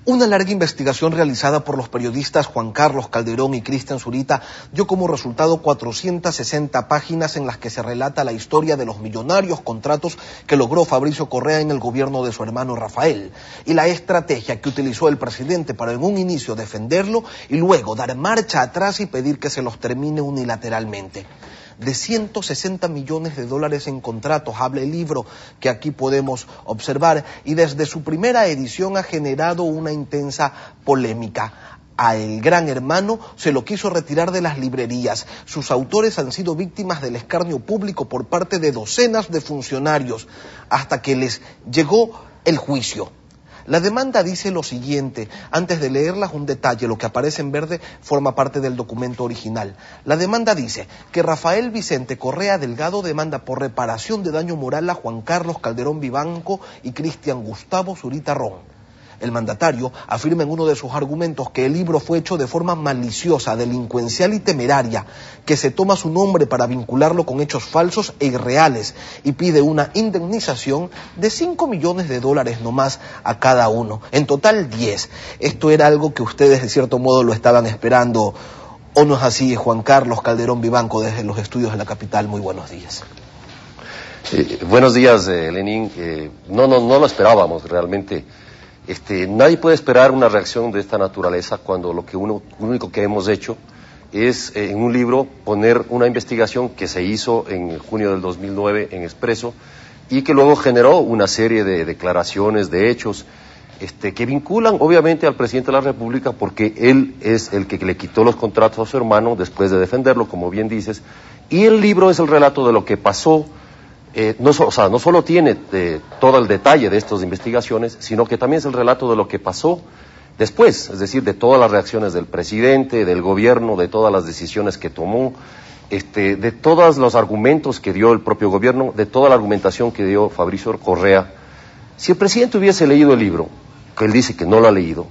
Una larga investigación realizada por los periodistas Juan Carlos Calderón y Cristian Zurita dio como resultado 460 páginas en las que se relata la historia de los millonarios contratos que logró Fabricio Correa en el gobierno de su hermano Rafael y la estrategia que utilizó el presidente para en un inicio defenderlo y luego dar marcha atrás y pedir que se los termine unilateralmente. De 160 millones de dólares en contratos habla el libro que aquí podemos observar y desde su primera edición ha generado una intensa polémica. A El Gran Hermano se lo quiso retirar de las librerías. Sus autores han sido víctimas del escarnio público por parte de docenas de funcionarios hasta que les llegó el juicio. La demanda dice lo siguiente, antes de leerlas un detalle, lo que aparece en verde forma parte del documento original. La demanda dice que Rafael Vicente Correa Delgado demanda por reparación de daño moral a Juan Carlos Calderón Vivanco y Cristian Gustavo Zurita Ron. El mandatario afirma en uno de sus argumentos que el libro fue hecho de forma maliciosa, delincuencial y temeraria, que se toma su nombre para vincularlo con hechos falsos e irreales y pide una indemnización de 5 millones de dólares nomás a cada uno. En total 10. Esto era algo que ustedes de cierto modo lo estaban esperando. ¿O no es así, Juan Carlos Calderón Vivanco, desde los estudios de la capital? Muy buenos días. Buenos días, Lenín. No lo esperábamos realmente. Nadie puede esperar una reacción de esta naturaleza cuando lo único que hemos hecho es en un libro poner una investigación que se hizo en junio del 2009 en Expreso y que luego generó una serie de declaraciones, de hechos que vinculan obviamente al presidente de la República porque él es el que le quitó los contratos a su hermano después de defenderlo, como bien dices, y el libro es el relato de lo que pasó. No solo tiene todo el detalle de estas investigaciones, sino que también es el relato de lo que pasó después, es decir, de todas las reacciones del presidente, del gobierno, de todas las decisiones que tomó, de todos los argumentos que dio el propio gobierno, de toda la argumentación que dio Fabricio Correa. Si el presidente hubiese leído el libro, que él dice que no lo ha leído,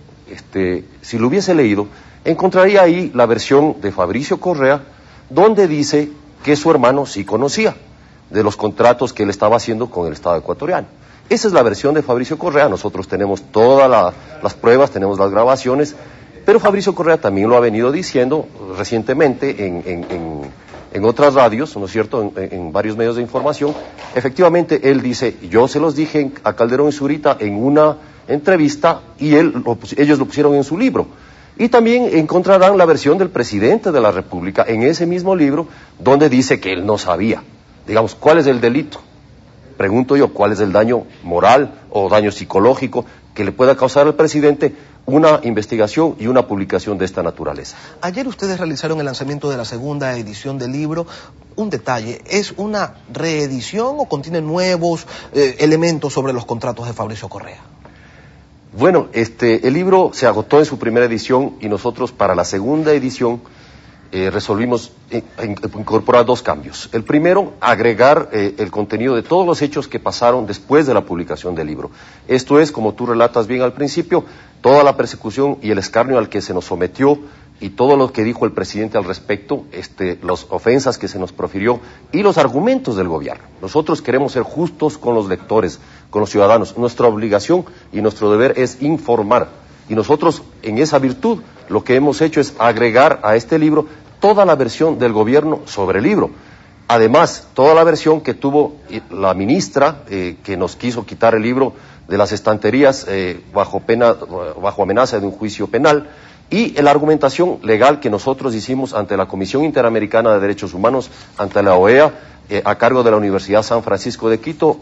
si lo hubiese leído, encontraría ahí la versión de Fabricio Correa, donde dice que su hermano sí conocía de los contratos que él estaba haciendo con el Estado ecuatoriano. Esa es la versión de Fabricio Correa. Nosotros tenemos todas las pruebas, tenemos las grabaciones, pero Fabricio Correa también lo ha venido diciendo recientemente en otras radios, ¿no es cierto?, en varios medios de información. Efectivamente, él dice, yo se los dije a Calderón y Zurita en una entrevista y ellos lo pusieron en su libro. Y también encontrarán la versión del presidente de la República en ese mismo libro, donde dice que él no sabía. Digamos, ¿cuál es el delito? Pregunto yo, ¿cuál es el daño moral o daño psicológico que le pueda causar al presidente una investigación y una publicación de esta naturaleza? Ayer ustedes realizaron el lanzamiento de la segunda edición del libro. Un detalle, ¿es una reedición o contiene nuevos elementos sobre los contratos de Fabricio Correa? Bueno, el libro se agotó en su primera edición y nosotros para la segunda edición resolvimos incorporar dos cambios. El primero, agregar el contenido de todos los hechos que pasaron después de la publicación del libro. Esto es, como tú relatas bien al principio, toda la persecución y el escarnio al que se nos sometió y todo lo que dijo el presidente al respecto, las ofensas que se nos profirió y los argumentos del gobierno. Nosotros queremos ser justos con los lectores, con los ciudadanos. Nuestra obligación y nuestro deber es informar. Y nosotros, en esa virtud, lo que hemos hecho es agregar a este libro toda la versión del gobierno sobre el libro. Además, toda la versión que tuvo la ministra, que nos quiso quitar el libro de las estanterías bajo amenaza de un juicio penal, y la argumentación legal que nosotros hicimos ante la Comisión Interamericana de Derechos Humanos, ante la OEA, a cargo de la Universidad San Francisco de Quito,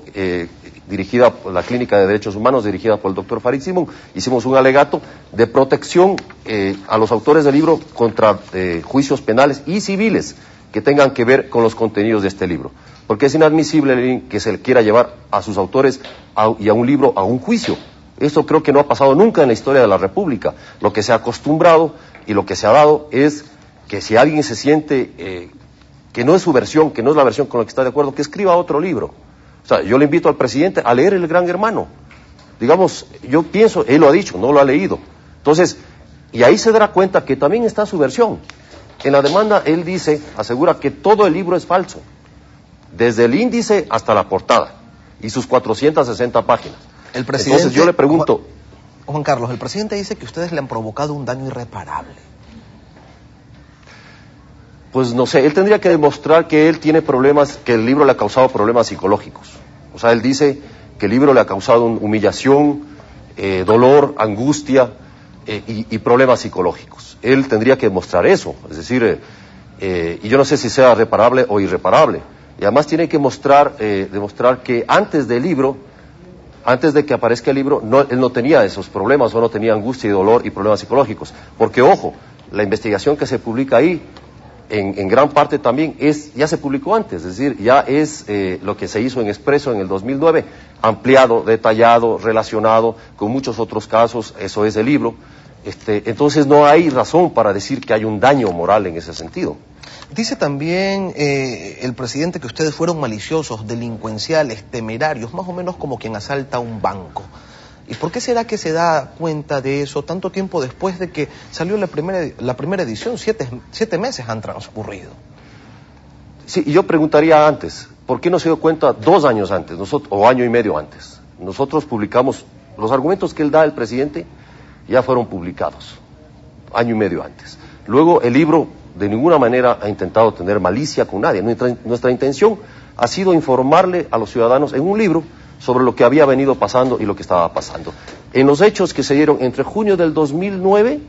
dirigida por la Clínica de Derechos Humanos, dirigida por el doctor Farid Simón. Hicimos un alegato de protección a los autores del libro contra juicios penales y civiles que tengan que ver con los contenidos de este libro. Porque es inadmisible que se le quiera llevar a sus autores y a un libro a un juicio. Esto creo que no ha pasado nunca en la historia de la República. Lo que se ha acostumbrado y lo que se ha dado es que si alguien se siente que no es su versión, que no es la versión con la que está de acuerdo, que escriba otro libro. O sea, yo le invito al presidente a leer El Gran Hermano. Digamos, yo pienso, él lo ha dicho, no lo ha leído. Entonces, y ahí se dará cuenta que también está su versión. En la demanda, él asegura que todo el libro es falso, desde el índice hasta la portada, y sus 460 páginas. El presidente, entonces yo le pregunto, Juan Carlos, el presidente dice que ustedes le han provocado un daño irreparable. Pues no sé, él tendría que demostrar que él tiene problemas, que el libro le ha causado problemas psicológicos. O sea, él dice que el libro le ha causado humillación, dolor, angustia y problemas psicológicos. Él tendría que demostrar eso, es decir, y yo no sé si sea reparable o irreparable. Y además tiene que demostrar que antes del libro, antes de que aparezca el libro, él no tenía esos problemas, o no tenía angustia y dolor y problemas psicológicos. Porque, ojo, la investigación que se publica ahí, en gran parte también ya se publicó antes, es decir, ya es lo que se hizo en Expreso en el 2009, ampliado, detallado, relacionado con muchos otros casos, eso es el libro. Entonces no hay razón para decir que hay un daño moral en ese sentido. Dice también el presidente que ustedes fueron maliciosos, delincuenciales, temerarios, más o menos como quien asalta un banco. ¿Y por qué será que se da cuenta de eso tanto tiempo después de que salió la primera edición? 7 meses han transcurrido. Sí, y yo preguntaría antes, ¿por qué no se dio cuenta 2 años antes, o año y medio antes? Nosotros publicamos, los argumentos que él da, el presidente, ya fueron publicados, año y medio antes. Luego el libro de ninguna manera ha intentado tener malicia con nadie. Nuestra intención ha sido informarle a los ciudadanos en un libro sobre lo que había venido pasando y lo que estaba pasando. En los hechos que se dieron entre junio del 2009,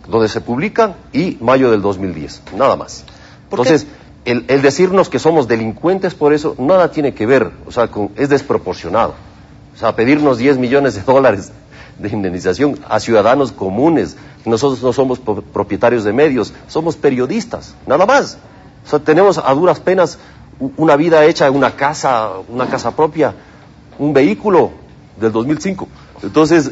donde se publican, y mayo del 2010, nada más. Entonces, el decirnos que somos delincuentes por eso, nada tiene que ver, o sea, es desproporcionado. O sea, pedirnos $10 millones de indemnización a ciudadanos comunes. Nosotros no somos propietarios de medios, somos periodistas, nada más. O sea, tenemos a duras penas una vida hecha, una casa propia, un vehículo del 2005. Entonces,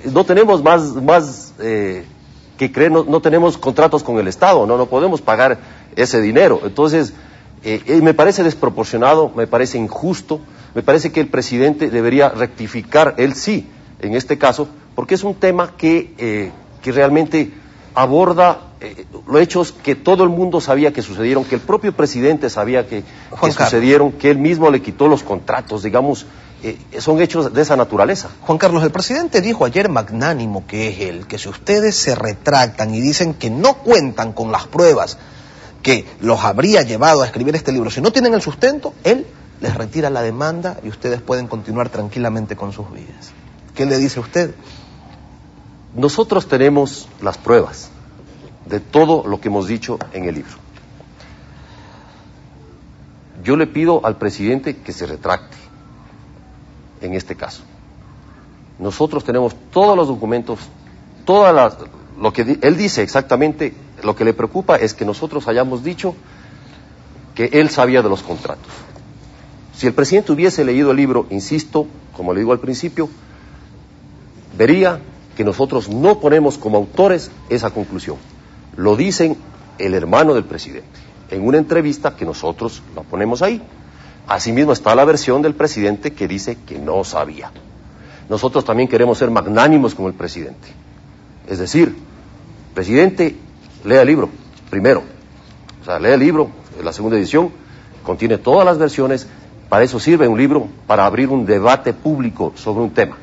no tenemos más que creer, no tenemos contratos con el Estado, no podemos pagar ese dinero. Entonces, me parece desproporcionado, me parece injusto, me parece que el presidente debería rectificar, él sí, en este caso, porque es un tema que realmente aborda los hechos que todo el mundo sabía que sucedieron, que el propio presidente sabía que sucedieron, que él mismo le quitó los contratos, digamos, son hechos de esa naturaleza. Juan Carlos, el presidente dijo ayer, magnánimo que es él, que si ustedes se retractan y dicen que no cuentan con las pruebas que los habría llevado a escribir este libro, si no tienen el sustento, él les retira la demanda y ustedes pueden continuar tranquilamente con sus vidas. ¿Qué le dice usted? Nosotros tenemos las pruebas de todo lo que hemos dicho en el libro. Yo le pido al presidente que se retracte en este caso. Nosotros tenemos todos los documentos, lo que él dice exactamente, lo que le preocupa es que nosotros hayamos dicho que él sabía de los contratos. Si el presidente hubiese leído el libro, insisto, como le digo al principio, vería que nosotros no ponemos como autores esa conclusión. Lo dicen el hermano del presidente, en una entrevista que nosotros la ponemos ahí. Asimismo está la versión del presidente que dice que no sabía. Nosotros también queremos ser magnánimos con el presidente. Es decir, presidente, lea el libro, primero. O sea, lea el libro, la segunda edición, contiene todas las versiones, para eso sirve un libro, para abrir un debate público sobre un tema.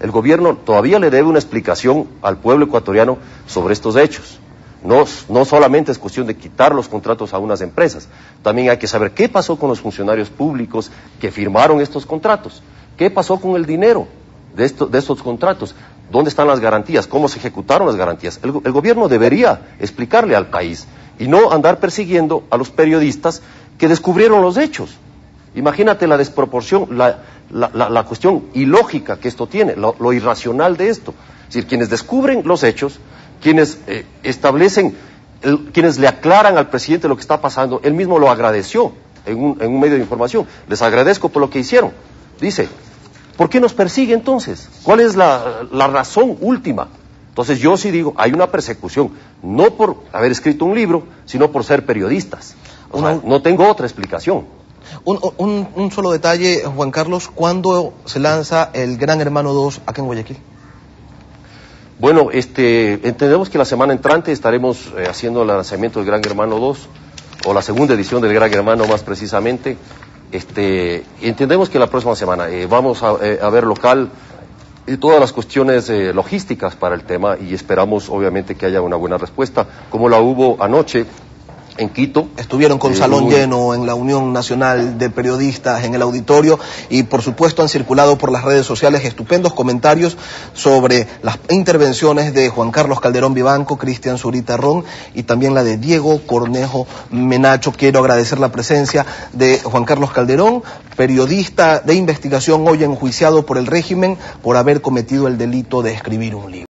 El gobierno todavía le debe una explicación al pueblo ecuatoriano sobre estos hechos. No solamente es cuestión de quitar los contratos a unas empresas, también hay que saber qué pasó con los funcionarios públicos que firmaron estos contratos, qué pasó con el dinero de estos contratos, dónde están las garantías, cómo se ejecutaron las garantías. El gobierno debería explicarle al país y no andar persiguiendo a los periodistas que descubrieron los hechos. Imagínate la desproporción, la cuestión ilógica que esto tiene, lo irracional de esto. Es decir, quienes descubren los hechos, quienes establecen, quienes le aclaran al presidente lo que está pasando, él mismo lo agradeció en un medio de información. Les agradezco por lo que hicieron. Dice, ¿por qué nos persigue entonces? ¿Cuál es la razón última? Entonces yo sí digo, hay una persecución, no por haber escrito un libro, sino por ser periodistas. O sea, no tengo otra explicación. Un solo detalle, Juan Carlos, ¿cuándo se lanza el Gran Hermano 2 acá en Guayaquil? Bueno, entendemos que la semana entrante estaremos haciendo el lanzamiento del Gran Hermano 2, o la segunda edición del Gran Hermano más precisamente. Entendemos que la próxima semana vamos a ver local todas las cuestiones logísticas para el tema y esperamos obviamente que haya una buena respuesta, como la hubo anoche en Quito. Estuvieron con salón lleno en la Unión Nacional de Periodistas en el auditorio y por supuesto han circulado por las redes sociales estupendos comentarios sobre las intervenciones de Juan Carlos Calderón Vivanco, Cristian Zurita Ron y también la de Diego Cornejo Menacho. Quiero agradecer la presencia de Juan Carlos Calderón, periodista de investigación hoy enjuiciado por el régimen por haber cometido el delito de escribir un libro.